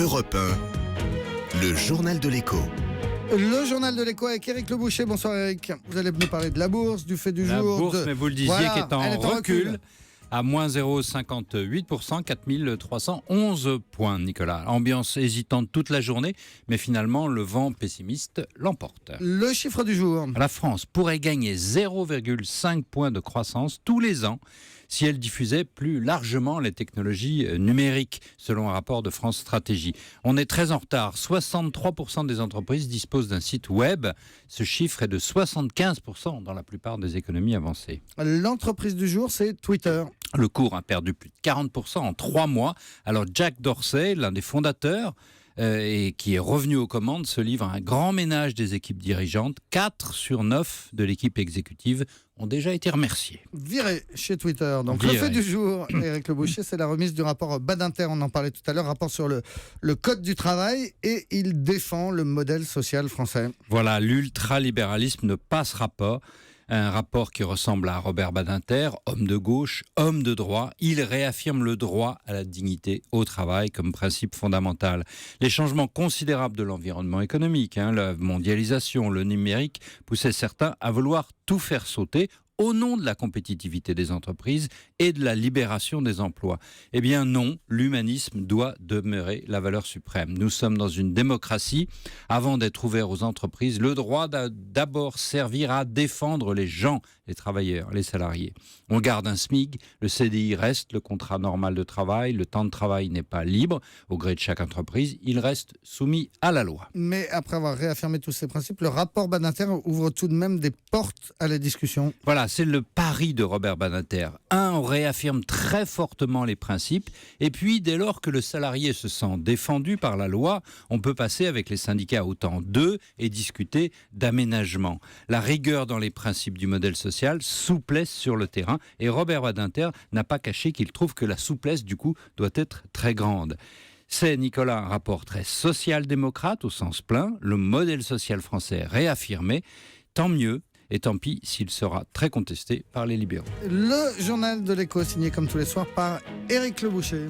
Europe 1, le journal de l'écho. Le journal de l'écho avec Éric Le Boucher. Bonsoir Éric. Vous allez nous parler de la bourse, du fait du jour. La bourse, mais vous le disiez, Voilà, qui est en recul. À moins 0,58%, 4311 points, Nicolas. Ambiance hésitante toute la journée, mais finalement, le vent pessimiste l'emporte. Le chiffre du jour. La France pourrait gagner 0,5 points de croissance tous les ans si elle diffusait plus largement les technologies numériques, selon un rapport de France Stratégie. On est très en retard. 63% des entreprises disposent d'un site web. Ce chiffre est de 75% dans la plupart des économies avancées. L'entreprise du jour, c'est Twitter. Le cours a perdu plus de 40% en 3 mois. Alors Jack Dorsey, l'un des fondateurs, et qui est revenu aux commandes, se livre à un grand ménage des équipes dirigeantes. 4 sur 9 de l'équipe exécutive ont déjà été remerciés. Viré chez Twitter. Donc Viré. Le fait du jour, Éric Le Boucher, c'est la remise du rapport Badinter. On en parlait tout à l'heure, rapport sur le code du travail, et il défend le modèle social français. Voilà, l'ultralibéralisme ne passera pas. Un rapport qui ressemble à Robert Badinter, homme de gauche, homme de droit. Il réaffirme le droit à la dignité au travail comme principe fondamental. Les changements considérables de l'environnement économique, la mondialisation, le numérique, poussaient certains à vouloir tout faire sauter au nom de la compétitivité des entreprises et de la libération des emplois. Eh bien non, l'humanisme doit demeurer la valeur suprême. Nous sommes dans une démocratie. Avant d'être ouvert aux entreprises, le droit doit d'abord servir à défendre les gens, les travailleurs, les salariés. On garde un SMIC, le CDI reste le contrat normal de travail, le temps de travail n'est pas libre au gré de chaque entreprise, il reste soumis à la loi. Mais après avoir réaffirmé tous ces principes, le rapport Badinter ouvre tout de même des portes à la discussion. Voilà, c'est le pari de Robert Badinter. On réaffirme très fortement les principes, et puis dès lors que le salarié se sent défendu par la loi, on peut passer avec les syndicats au temps d'eux et discuter d'aménagement. La rigueur dans les principes du modèle social, souplesse sur le terrain, et Robert Badinter n'a pas caché qu'il trouve que la souplesse, du coup, doit être très grande. C'est, Nicolas, un rapport très social-démocrate au sens plein, le modèle social français réaffirmé, tant mieux. Et tant pis s'il sera très contesté par les libéraux. Le journal de l'écho, signé comme tous les soirs par Éric Le Boucher.